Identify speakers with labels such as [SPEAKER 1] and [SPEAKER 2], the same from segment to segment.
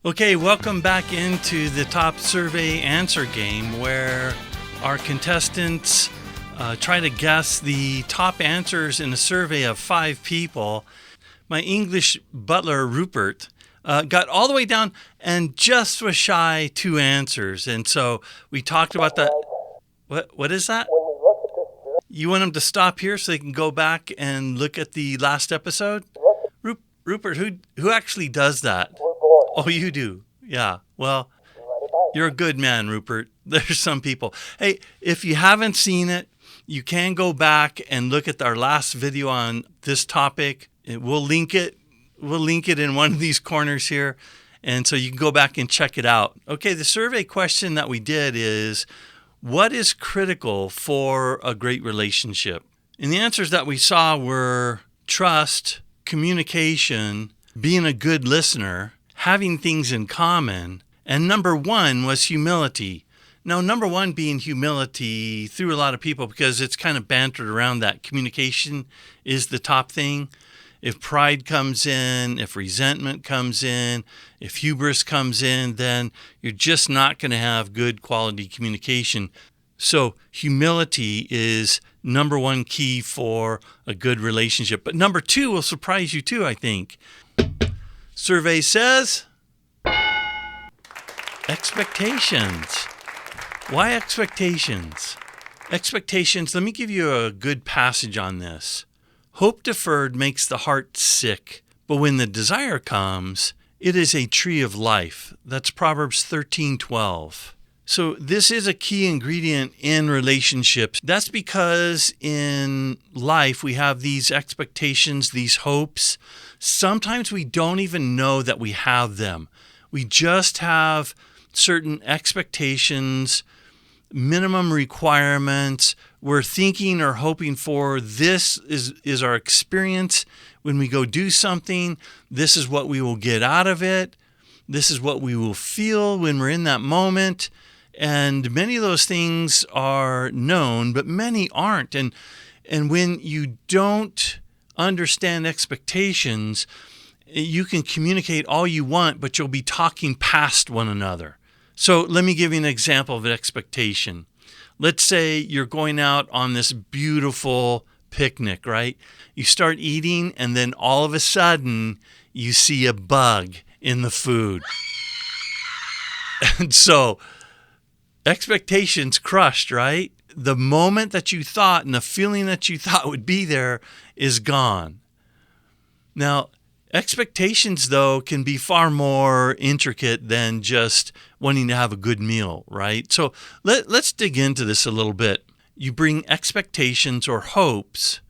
[SPEAKER 1] Okay, welcome back into the top survey answer game where our contestants try to guess the top answers in a survey of 5 people. My English butler, Rupert, got all the way down and just was shy 2 answers. And so we talked about that. What is that?
[SPEAKER 2] When we look at this,
[SPEAKER 1] You want them to stop here so they can go back and look at the last episode? Rupert, who actually does that?
[SPEAKER 2] we're born.
[SPEAKER 1] Oh, you do? Yeah. Well, you're a good man, Rupert. There's some people. Hey, if you haven't seen it, you can go back and look at our last video on this topic. We'll link it. We'll link it in one of these corners here. And so you can go back and check it out. Okay, the survey question that we did is, what is critical for a great relationship? And the answers that we saw were trust, communication, being a good listener, having things in common, and number 1 was humility. Now, number 1 being humility threw a lot of people because it's kind of bantered around that communication is the top thing. If pride comes in, if resentment comes in, if hubris comes in, then you're just not going to have good quality communication. So humility is number 1 key for a good relationship. But number 2 will surprise you too, I think. Survey says expectations. Why expectations? Expectations, let me give you a good passage on this. Hope deferred makes the heart sick, but when the desire comes, it is a tree of life. That's Proverbs 13:12. So this is a key ingredient in relationships. That's because in life we have these expectations, these hopes. Sometimes we don't even know that we have them. We just have certain expectations, minimum requirements. We're thinking or hoping for this is our experience when we go do something. This is what we will get out of it. This is what we will feel when we're in that moment. And many of those things are known, but many aren't. And when you don't understand expectations, you can communicate all you want, but you'll be talking past one another. So let me give you an example of an expectation. Let's say you're going out on this beautiful picnic, right? You start eating, and then all of a sudden, you see a bug in the food. And so expectations crushed, right? The moment that you thought and the feeling that you thought would be there is gone. Now, expectations, though, can be far more intricate than just wanting to have a good meal, right? So let's dig into this a little bit. You bring expectations or hopes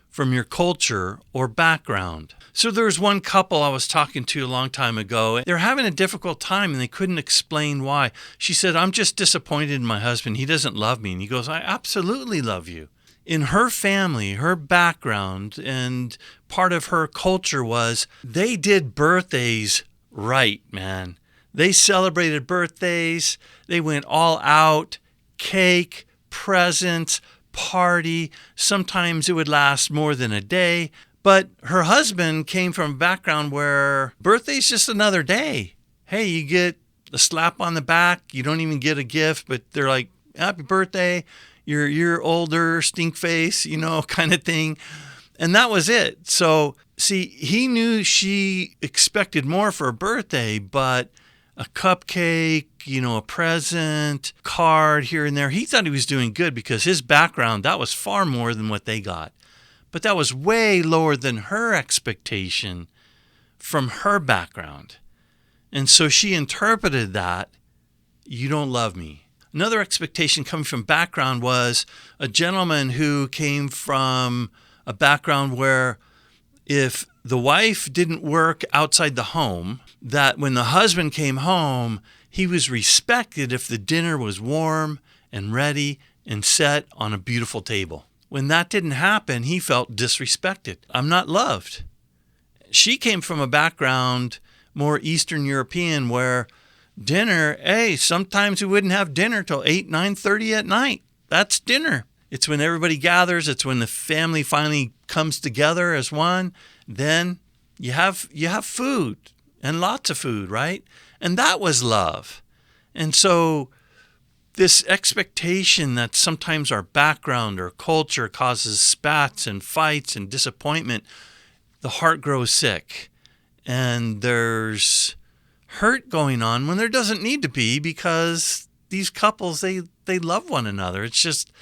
[SPEAKER 1] from your culture or background. So there was one couple I was talking to a long time ago. They're having a difficult time and they couldn't explain why. She said, I'm just disappointed in my husband. He doesn't love me. And he goes, I absolutely love you. In her family, her background, and part of her culture was they did birthdays right, man. They celebrated birthdays. They went all out, cake, presents, party. Sometimes it would last more than a day. But her husband came from a background where birthday's just another day. Hey, you get a slap on the back. You don't even get a gift, but they're like, happy birthday. You're a year older, stink face, kind of thing. And that was it. So, see, he knew she expected more for her birthday, but a cupcake, a present, card here and there. He thought he was doing good because his background, that was far more than what they got. But that was way lower than her expectation from her background. And so she interpreted that, you don't love me. Another expectation coming from background was a gentleman who came from a background where if the wife didn't work outside the home, that when the husband came home, he was respected if the dinner was warm and ready and set on a beautiful table. When that didn't happen, he felt disrespected. I'm not loved. She came from a background more Eastern European where dinner, sometimes we wouldn't have dinner till 8, 9:30 at night. That's dinner. It's when everybody gathers. It's when the family finally comes together as one. Then you have food and lots of food, right? And that was love. And so this expectation that sometimes our background or culture causes spats and fights and disappointment, the heart grows sick. And there's hurt going on when there doesn't need to be, because these couples, they love one another. It's just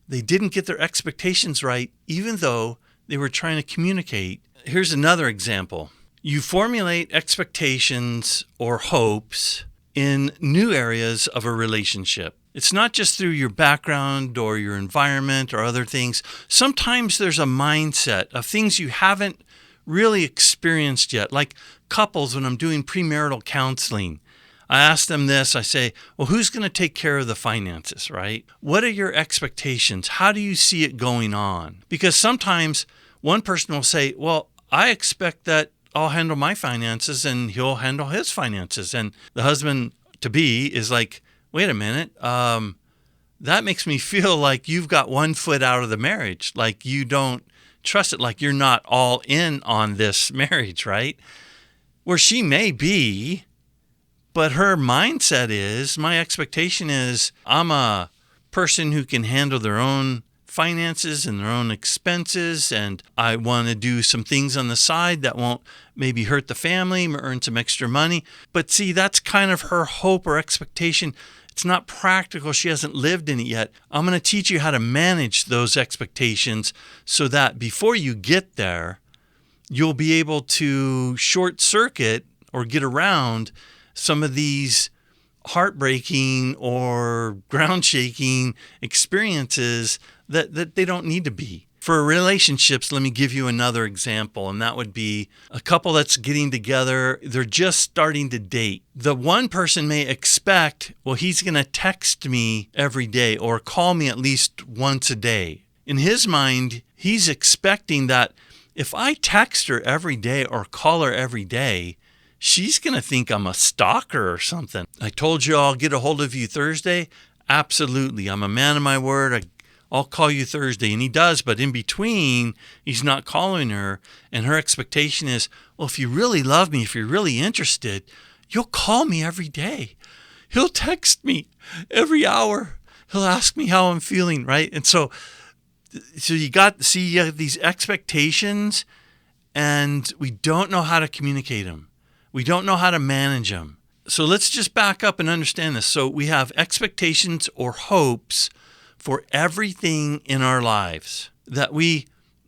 [SPEAKER 1] they didn't get their expectations right, even though they were trying to communicate. Here's another example. You formulate expectations or hopes in new areas of a relationship. It's not just through your background or your environment or other things. Sometimes there's a mindset of things you haven't really experienced yet. Like couples, when I'm doing premarital counseling, I ask them this. I say, well, who's going to take care of the finances, right? What are your expectations? How do you see it going on? Because sometimes one person will say, well, I expect that I'll handle my finances and he'll handle his finances. And the husband-to-be is like, wait a minute, that makes me feel like you've got one foot out of the marriage, like you don't trust it, like you're not all in on this marriage, right? Where she may be, but her mindset is, my expectation is I'm a person who can handle their own finances and their own expenses, and I want to do some things on the side that won't maybe hurt the family, earn some extra money. But see, that's kind of her hope or expectation. It's not practical. She hasn't lived in it yet. I'm going to teach you how to manage those expectations so that before you get there, you'll be able to short circuit or get around some of these heartbreaking or ground shaking experiences that they don't need to be. For relationships, let me give you another example, and that would be a couple that's getting together. They're just starting to date. The one person may expect, well, he's going to text me every day or call me at least once a day. In his mind, he's expecting that if I text her every day or call her every day, she's going to think I'm a stalker or something. I told you I'll get a hold of you Thursday. Absolutely. I'm a man of my word. I'll call you Thursday. And he does, but in between, he's not calling her. And her expectation is, well, if you really love me, if you're really interested, you'll call me every day. He'll text me every hour. He'll ask me how I'm feeling, right? And so you have these expectations, and we don't know how to communicate them. We don't know how to manage them. So let's just back up and understand this. So we have expectations or hopes for everything in our lives that we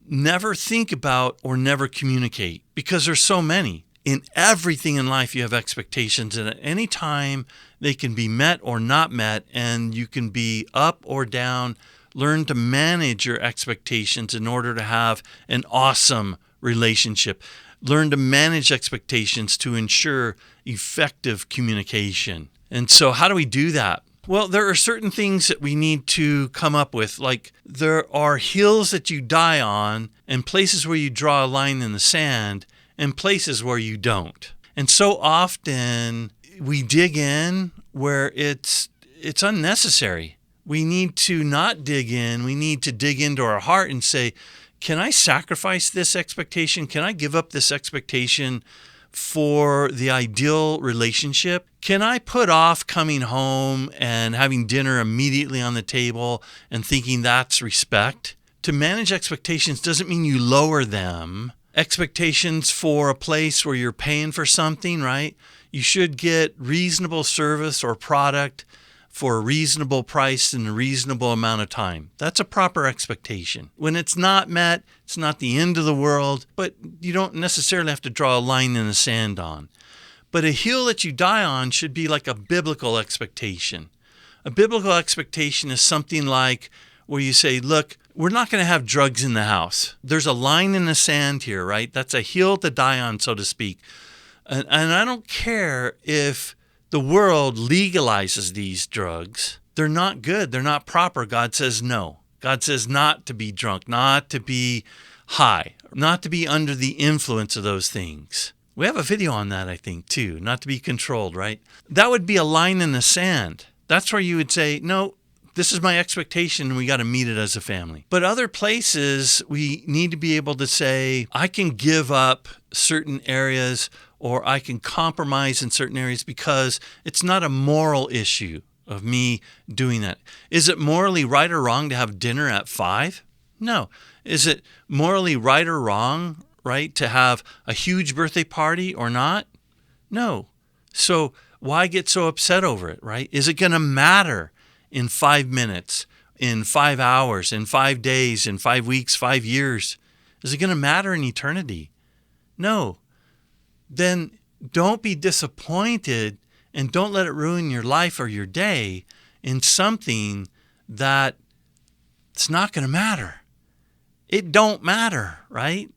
[SPEAKER 1] never think about or never communicate, because there's so many. In everything in life, you have expectations, and at any time they can be met or not met, and you can be up or down. Learn to manage your expectations in order to have an awesome relationship. Learn to manage expectations to ensure effective communication. And so how do we do that? Well, there are certain things that we need to come up with. Like there are hills that you die on and places where you draw a line in the sand and places where you don't. And so often we dig in where it's unnecessary. We need to not dig in. We need to dig into our heart and say, can I sacrifice this expectation? Can I give up this expectation for the ideal relationship? Can I put off coming home and having dinner immediately on the table and thinking that's respect? To manage expectations doesn't mean you lower them. Expectations for a place where you're paying for something, right? You should get reasonable service or product for a reasonable price in a reasonable amount of time. That's a proper expectation. When it's not met, it's not the end of the world, but you don't necessarily have to draw a line in the sand on. But a hill that you die on should be like a biblical expectation. A biblical expectation is something like where you say, look, we're not going to have drugs in the house. There's a line in the sand here, right? That's a hill to die on, so to speak. And I don't care if the world legalizes these drugs. They're not good. They're not proper. God says no. God says not to be drunk, not to be high, not to be under the influence of those things. We have a video on that, I think, too. Not to be controlled, right? That would be a line in the sand. That's where you would say, no, This is my expectation, and we got to meet it as a family. But other places, we need to be able to say, I can give up certain areas, or I can compromise in certain areas because it's not a moral issue of me doing that. Is it morally right or wrong to have dinner at 5? No. Is it morally right or wrong, right, to have a huge birthday party or not? No. So why get so upset over it, right? Is it going to matter in 5 minutes, in 5 hours, in 5 days, in 5 weeks, 5 years? Is it going to matter in eternity? No. Then don't be disappointed and don't let it ruin your life or your day in something that it's not going to matter. It don't matter, right?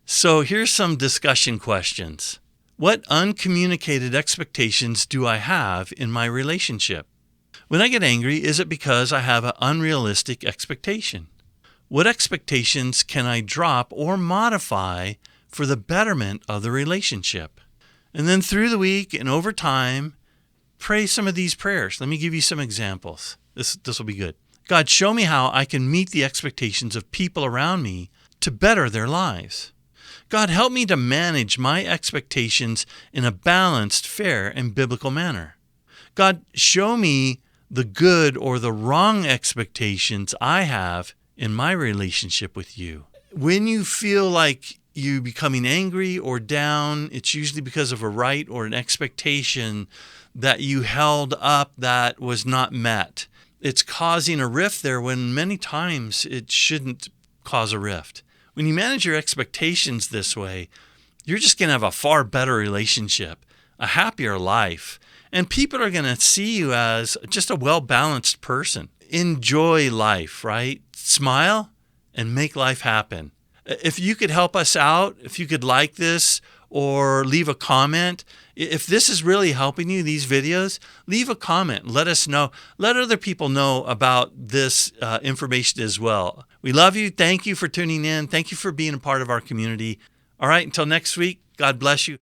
[SPEAKER 1] So here's some discussion questions. What uncommunicated expectations do I have in my relationship? When I get angry, is it because I have an unrealistic expectation? What expectations can I drop or modify for the betterment of the relationship? And then through the week and over time, pray some of these prayers. Let me give you some examples. This will be good. God, show me how I can meet the expectations of people around me to better their lives. God, help me to manage my expectations in a balanced, fair, and biblical manner. God, show me the good or the wrong expectations I have in my relationship with you. When you feel like you becoming angry or down, it's usually because of a right or an expectation that you held up that was not met. It's causing a rift there when many times it shouldn't cause a rift. When you manage your expectations this way, you're just going to have a far better relationship, a happier life, and people are going to see you as just a well-balanced person. Enjoy life, right? Smile and make life happen. If you could help us out, if you could like this or leave a comment, if this is really helping you, these videos, leave a comment. Let us know. Let other people know about this information as well. We love you. Thank you for tuning in. Thank you for being a part of our community. All right, until next week, God bless you.